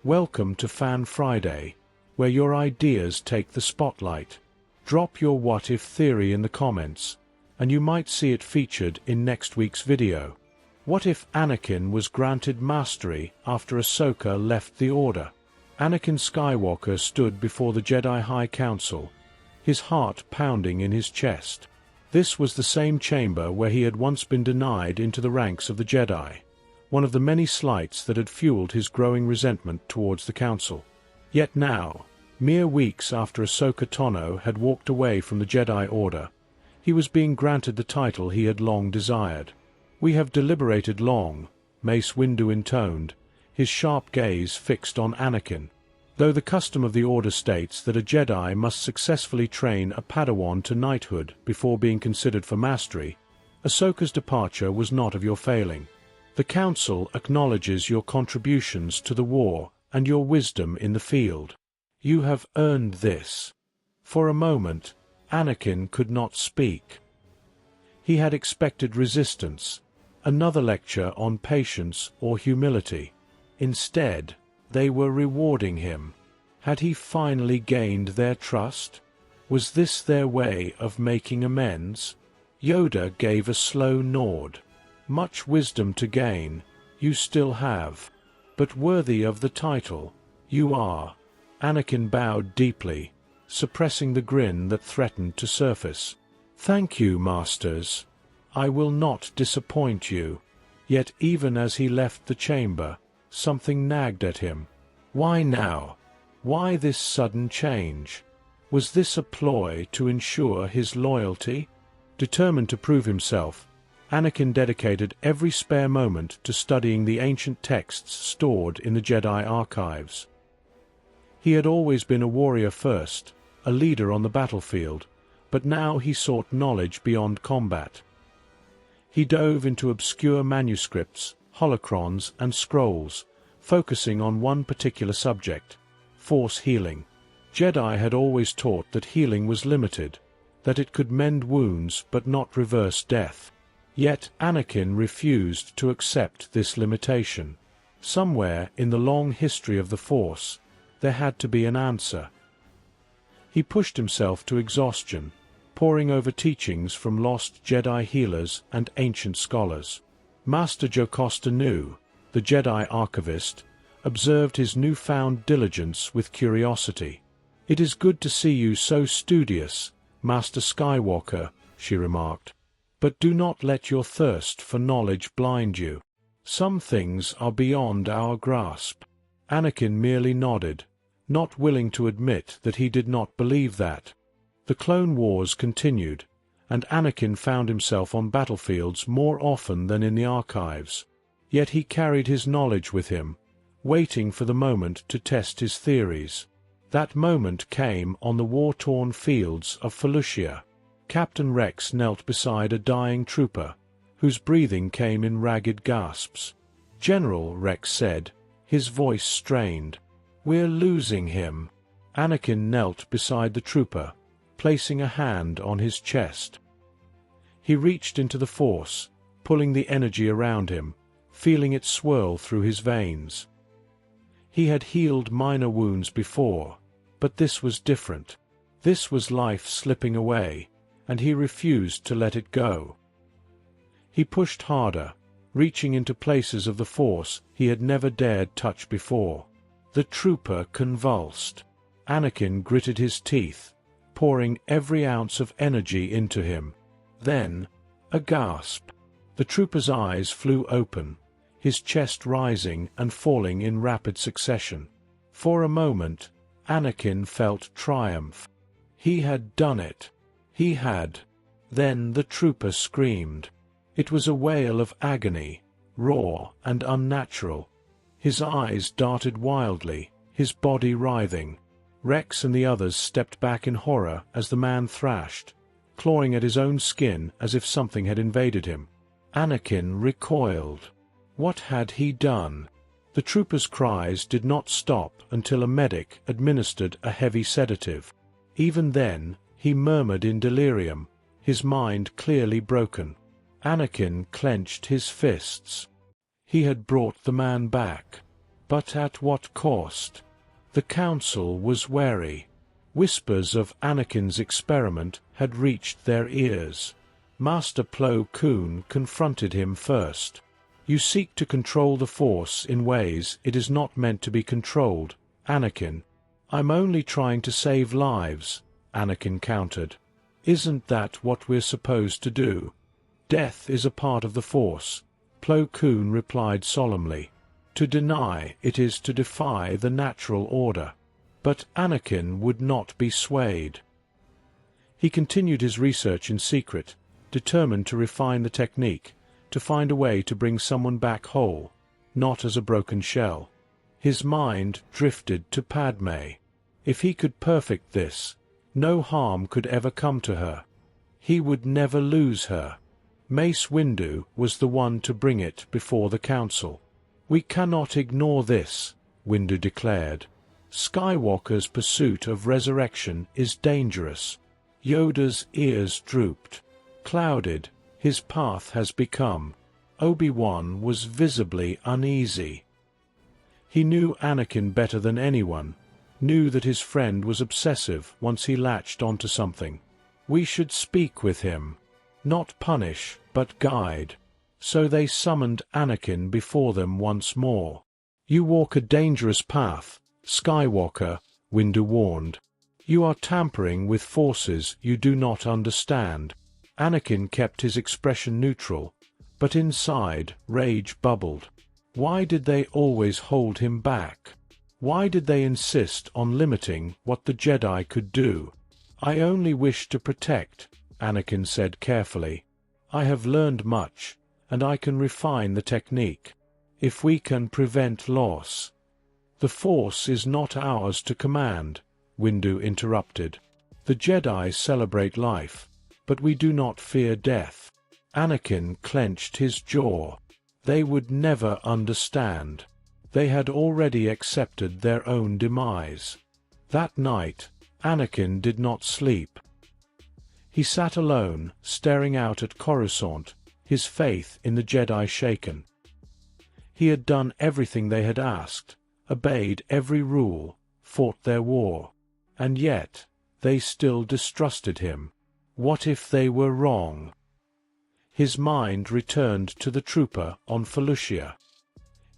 Welcome to Fan Friday, where your ideas take the spotlight. Drop your what-if theory in the comments, and you might see it featured in next week's video. What if Anakin was granted mastery after Ahsoka left the Order? Anakin Skywalker stood before the Jedi High Council, his heart pounding in his chest. This was the same chamber where he had once been denied into the ranks of the Jedi, one of the many slights that had fueled his growing resentment towards the Council. Yet now, mere weeks after Ahsoka Tano had walked away from the Jedi Order, he was being granted the title he had long desired. "We have deliberated long," Mace Windu intoned, his sharp gaze fixed on Anakin. Though the custom of the Order states that a Jedi must successfully train a Padawan to knighthood before being considered for mastery, Ahsoka's departure was not of your failing. The Council acknowledges your contributions to the war and your wisdom in the field. You have earned this. For a moment, Anakin could not speak. He had expected resistance, another lecture on patience or humility. Instead, they were rewarding him. Had he finally gained their trust? Was this their way of making amends? Yoda gave a slow nod. Much wisdom to gain, you still have. But worthy of the title, you are. Anakin bowed deeply, suppressing the grin that threatened to surface. Thank you, Masters. I will not disappoint you. Yet even as he left the chamber, something nagged at him. Why now? Why this sudden change? Was this a ploy to ensure his loyalty? Determined to prove himself, Anakin dedicated every spare moment to studying the ancient texts stored in the Jedi archives. He had always been a warrior first, a leader on the battlefield, but now he sought knowledge beyond combat. He dove into obscure manuscripts, holocrons, and scrolls, focusing on one particular subject: Force healing. Jedi had always taught that healing was limited, that it could mend wounds but not reverse death. Yet Anakin refused to accept this limitation. Somewhere in the long history of the Force, there had to be an answer. He pushed himself to exhaustion, poring over teachings from lost Jedi healers and ancient scholars. Master Jocasta Nu, the Jedi archivist, observed his newfound diligence with curiosity. "It is good to see you so studious, Master Skywalker," she remarked. "But do not let your thirst for knowledge blind you. Some things are beyond our grasp." Anakin merely nodded, not willing to admit that he did not believe that. The Clone Wars continued, and Anakin found himself on battlefields more often than in the archives. Yet he carried his knowledge with him, waiting for the moment to test his theories. That moment came on the war-torn fields of Felucia. Captain Rex knelt beside a dying trooper, whose breathing came in ragged gasps. "General," Rex said, his voice strained, "we're losing him." Anakin knelt beside the trooper, placing a hand on his chest. He reached into the Force, pulling the energy around him, feeling it swirl through his veins. He had healed minor wounds before, but this was different. This was life slipping away, and he refused to let it go. He pushed harder, reaching into places of the Force he had never dared touch before. The trooper convulsed. Anakin gritted his teeth, pouring every ounce of energy into him. Then, a gasp. The trooper's eyes flew open, his chest rising and falling in rapid succession. For a moment, Anakin felt triumph. He had done it. He had. Then the trooper screamed. It was a wail of agony, raw and unnatural. His eyes darted wildly, his body writhing. Rex and the others stepped back in horror as the man thrashed, clawing at his own skin as if something had invaded him. Anakin recoiled. What had he done? The trooper's cries did not stop until a medic administered a heavy sedative. Even then, he murmured in delirium, his mind clearly broken. Anakin clenched his fists. He had brought the man back. But at what cost? The council was wary. Whispers of Anakin's experiment had reached their ears. Master Plo Koon confronted him first. "You seek to control the Force in ways it is not meant to be controlled, Anakin." "I'm only trying to save lives," Anakin countered. "Isn't that what we're supposed to do?" "Death is a part of the Force," Plo Koon replied solemnly. "To deny it is to defy the natural order." But Anakin would not be swayed. He continued his research in secret, determined to refine the technique, to find a way to bring someone back whole, not as a broken shell. His mind drifted to Padme. If he could perfect this, no harm could ever come to her. He would never lose her. Mace Windu was the one to bring it before the council. "We cannot ignore this," Windu declared. "Skywalker's pursuit of resurrection is dangerous." Yoda's ears drooped. Clouded, his path has become. Obi-Wan was visibly uneasy. He knew Anakin better than anyone, knew that his friend was obsessive once he latched onto something. "We should speak with him. Not punish, but guide." So they summoned Anakin before them once more. "You walk a dangerous path, Skywalker," Windu warned. "You are tampering with forces you do not understand." Anakin kept his expression neutral, but inside rage bubbled. Why did they always hold him back? Why did they insist on limiting what the Jedi could do? "I only wish to protect," Anakin said carefully. "I have learned much, and I can refine the technique. If we can prevent loss—" "The Force is not ours to command," Windu interrupted. "The Jedi celebrate life, but we do not fear death." Anakin clenched his jaw. They would never understand. They had already accepted their own demise. That night, Anakin did not sleep. He sat alone, staring out at Coruscant, his faith in the Jedi shaken. He had done everything they had asked, obeyed every rule, fought their war. And yet, they still distrusted him. What if they were wrong? His mind returned to the trooper on Felucia.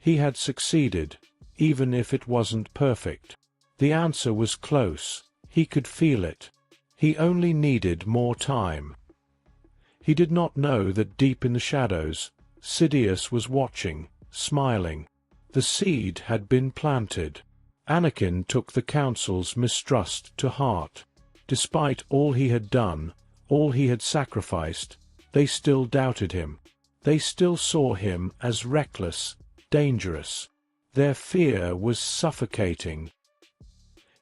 He had succeeded, even if it wasn't perfect. The answer was close. He could feel it. He only needed more time. He did not know that deep in the shadows, Sidious was watching, smiling. The seed had been planted. Anakin took the council's mistrust to heart. Despite all he had done, all he had sacrificed, they still doubted him. They still saw him as reckless, dangerous. Their fear was suffocating.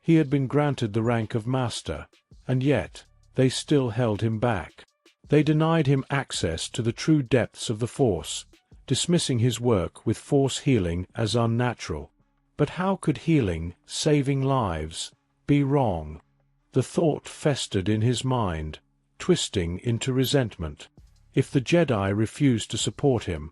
He had been granted the rank of master, and yet, they still held him back. They denied him access to the true depths of the Force, dismissing his work with Force healing as unnatural. But how could healing, saving lives, be wrong? The thought festered in his mind, twisting into resentment. If the Jedi refused to support him,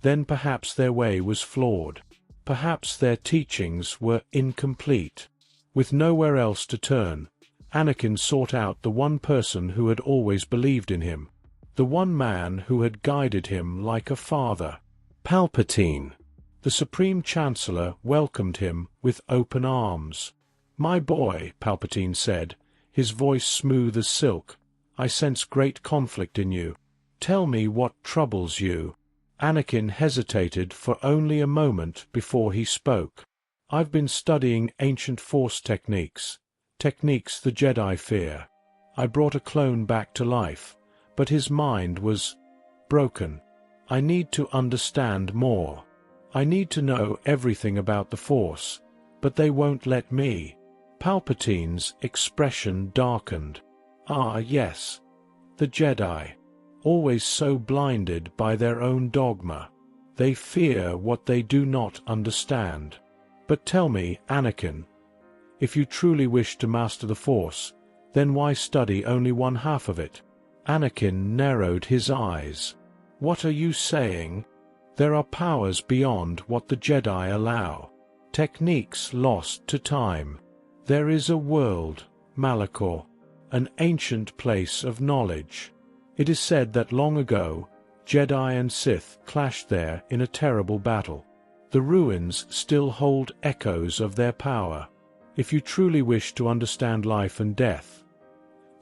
then perhaps their way was flawed. Perhaps their teachings were incomplete. With nowhere else to turn, Anakin sought out the one person who had always believed in him, the one man who had guided him like a father. Palpatine. The Supreme Chancellor welcomed him with open arms. "My boy," Palpatine said, his voice smooth as silk, "I sense great conflict in you. Tell me what troubles you." Anakin hesitated for only a moment before he spoke. "I've been studying ancient Force techniques the Jedi fear. I brought a clone back to life, but his mind was broken. I need to understand more. I need to know everything about the Force, but they won't let me." Palpatine's expression darkened. "Ah, yes. The Jedi. Always so blinded by their own dogma. They fear what they do not understand. But tell me, Anakin, if you truly wish to master the Force, then why study only one half of it?" Anakin narrowed his eyes. "What are you saying? There are powers beyond what the Jedi allow. techniques lost to time. There is a world, Malachor, an ancient place of knowledge. It is said that long ago, Jedi and Sith clashed there in a terrible battle. The ruins still hold echoes of their power. If you truly wish to understand life and death,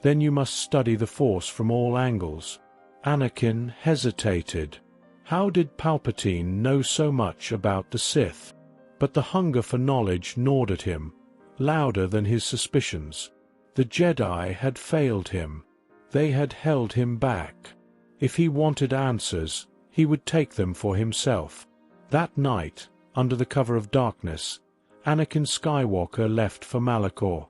then you must study the Force from all angles. Anakin hesitated. How did Palpatine know so much about the Sith? But the hunger for knowledge gnawed at him, louder than his suspicions. The Jedi had failed him. They had held him back. If he wanted answers, he would take them for himself. That night, under the cover of darkness, Anakin Skywalker left for Malachor.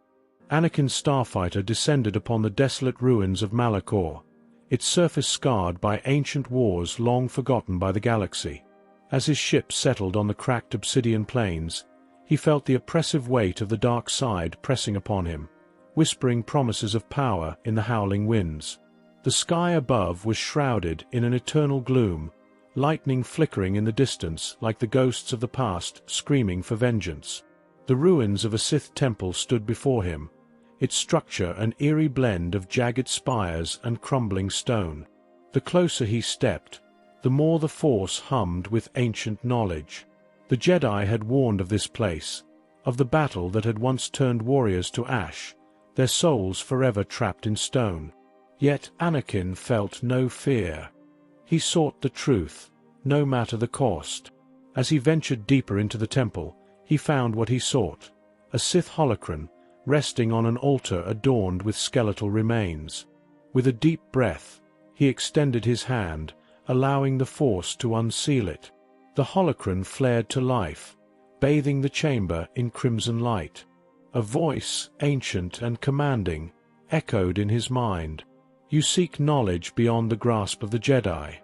Anakin's starfighter descended upon the desolate ruins of Malachor, its surface scarred by ancient wars long forgotten by the galaxy. As his ship settled on the cracked obsidian plains, he felt the oppressive weight of the dark side pressing upon him, whispering promises of power in the howling winds. The sky above was shrouded in an eternal gloom, lightning flickering in the distance like the ghosts of the past screaming for vengeance. The ruins of a Sith temple stood before him, its structure an eerie blend of jagged spires and crumbling stone. The closer he stepped, the more the Force hummed with ancient knowledge. The Jedi had warned of this place, of the battle that had once turned warriors to ash, their souls forever trapped in stone. Yet Anakin felt no fear. He sought the truth, no matter the cost. As he ventured deeper into the temple, he found what he sought, a Sith holocron, resting on an altar adorned with skeletal remains. With a deep breath, he extended his hand, allowing the Force to unseal it. The holocron flared to life, bathing the chamber in crimson light. A voice, ancient and commanding, echoed in his mind. You seek knowledge beyond the grasp of the Jedi.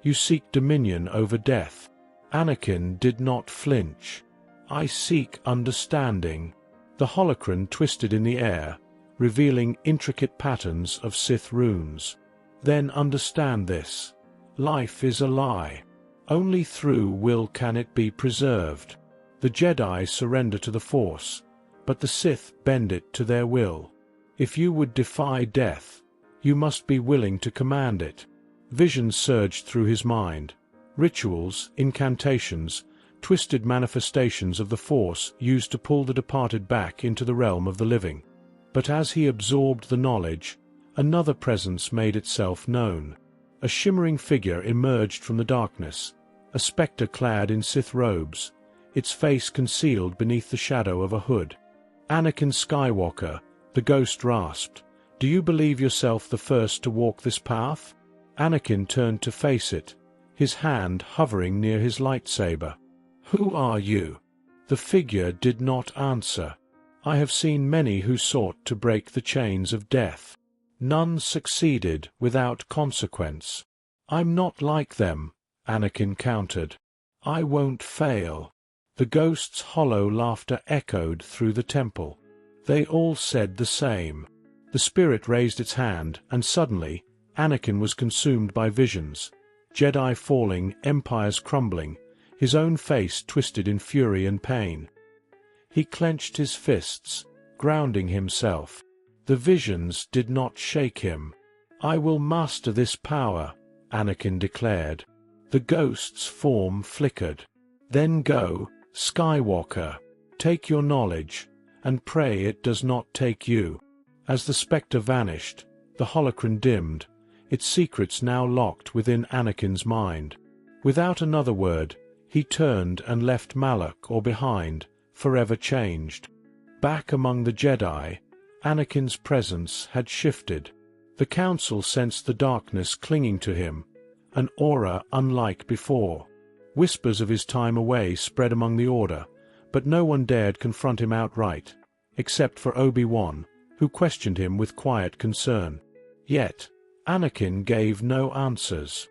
You seek dominion over death. Anakin did not flinch. I seek understanding. The holocron twisted in the air, revealing intricate patterns of Sith runes. Then understand this. Life is a lie. Only through will can it be preserved. The Jedi surrender to the Force, but the Sith bend it to their will. If you would defy death, you must be willing to command it. Visions surged through his mind. Rituals, incantations, twisted manifestations of the Force used to pull the departed back into the realm of the living. But as he absorbed the knowledge, another presence made itself known. A shimmering figure emerged from the darkness, a spectre clad in Sith robes, its face concealed beneath the shadow of a hood. Anakin Skywalker, the ghost rasped, "Do you believe yourself the first to walk this path?" Anakin turned to face it, his hand hovering near his lightsaber. "Who are you?" The figure did not answer. "I have seen many who sought to break the chains of death. None succeeded without consequence. I'm not like them," Anakin countered. "I won't fail." The ghost's hollow laughter echoed through the temple. They all said the same. The spirit raised its hand, and suddenly, Anakin was consumed by visions. Jedi falling, empires crumbling, his own face twisted in fury and pain. He clenched his fists, grounding himself. The visions did not shake him. "I will master this power," Anakin declared. The ghost's form flickered. "Then go, Skywalker. Take your knowledge, and pray it does not take you." As the spectre vanished, the holocron dimmed, its secrets now locked within Anakin's mind. Without another word, he turned and left Malachor behind, forever changed. Back among the Jedi, Anakin's presence had shifted. The Council sensed the darkness clinging to him, an aura unlike before. Whispers of his time away spread among the Order, but no one dared confront him outright, except for Obi-Wan, who questioned him with quiet concern. Yet, Anakin gave no answers.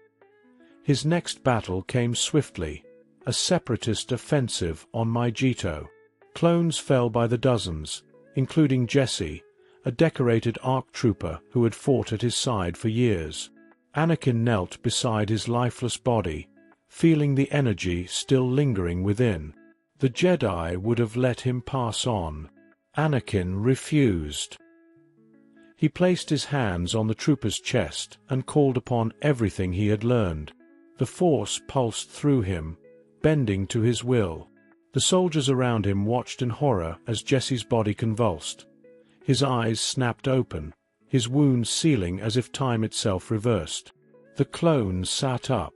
His next battle came swiftly, a separatist offensive on Mygeeto. Clones fell by the dozens, including Jesse, a decorated ARC trooper who had fought at his side for years. Anakin knelt beside his lifeless body, feeling the energy still lingering within. The Jedi would have let him pass on. Anakin refused. He placed his hands on the trooper's chest and called upon everything he had learned. The Force pulsed through him, bending to his will. The soldiers around him watched in horror as Jesse's body convulsed. His eyes snapped open, his wounds sealing as if time itself reversed. The clone sat up,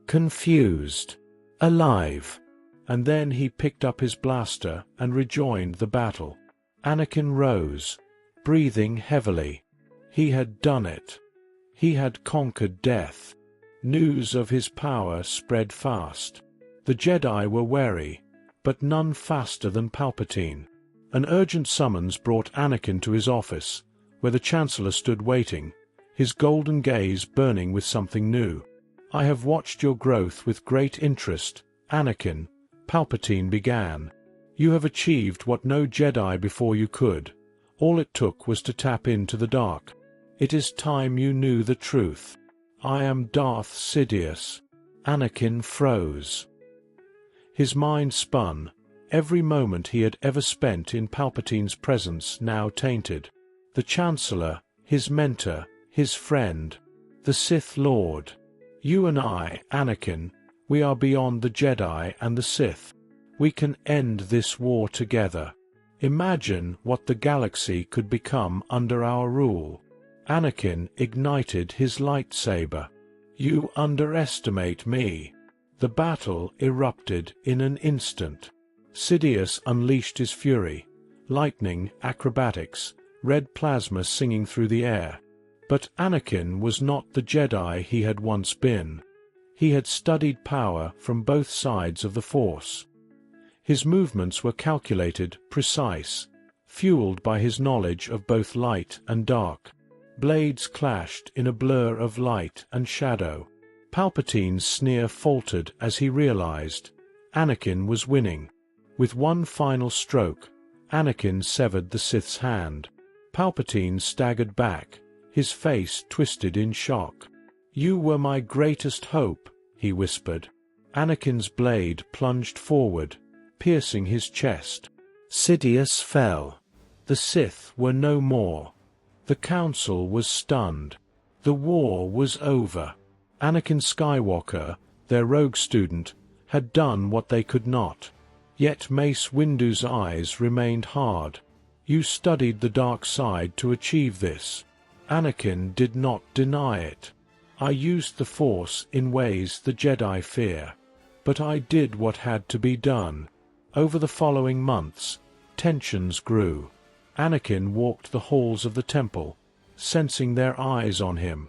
confused, alive. And then he picked up his blaster and rejoined the battle. Anakin rose, breathing heavily. He had done it. He had conquered death. News of his power spread fast. The Jedi were wary, but none faster than Palpatine. An urgent summons brought Anakin to his office, where the Chancellor stood waiting, his golden gaze burning with something new. "I have watched your growth with great interest, Anakin," Palpatine began. "You have achieved what no Jedi before you could. All it took was to tap into the dark. It is time you knew the truth. I am Darth Sidious." Anakin froze. His mind spun, every moment he had ever spent in Palpatine's presence now tainted. The Chancellor, his mentor, his friend, the Sith Lord. "You and I, Anakin, we are beyond the Jedi and the Sith. We can end this war together. Imagine what the galaxy could become under our rule." Anakin ignited his lightsaber. "You underestimate me." The battle erupted in an instant. Sidious unleashed his fury, lightning, acrobatics, red plasma singing through the air. But Anakin was not the Jedi he had once been. He had studied power from both sides of the Force. His movements were calculated, precise, fueled by his knowledge of both light and dark. Blades clashed in a blur of light and shadow. Palpatine's sneer faltered as he realized Anakin was winning. With one final stroke, Anakin severed the Sith's hand. Palpatine staggered back, his face twisted in shock. "You were my greatest hope," he whispered. Anakin's blade plunged forward, piercing his chest. Sidious fell. The Sith were no more. The Council was stunned. The war was over. Anakin Skywalker, their rogue student, had done what they could not. Yet Mace Windu's eyes remained hard. "You studied the dark side to achieve this." Anakin did not deny it. "I used the Force in ways the Jedi fear. But I did what had to be done." Over the following months, tensions grew. Anakin walked the halls of the temple, sensing their eyes on him.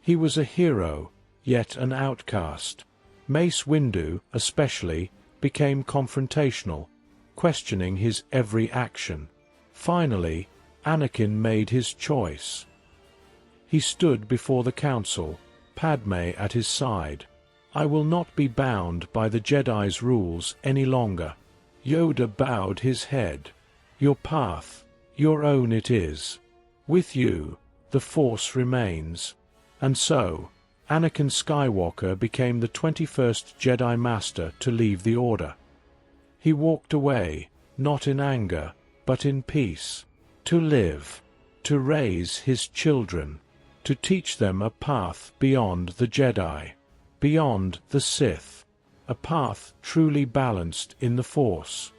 He was a hero, yet an outcast. Mace Windu, especially, became confrontational, questioning his every action. Finally, Anakin made his choice. He stood before the Council, Padme at his side. "I will not be bound by the Jedi's rules any longer." Yoda bowed his head. "Your path, your own it is. With you, the Force remains." And so, Anakin Skywalker became the 21st Jedi Master to leave the Order. He walked away, not in anger, but in peace. To live, to raise his children, to teach them a path beyond the Jedi, beyond the Sith, a path truly balanced in the Force.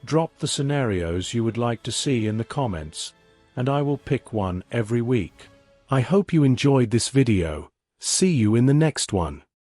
Drop the scenarios you would like to see in the comments, and I will pick one every week. I hope you enjoyed this video. See you in the next one.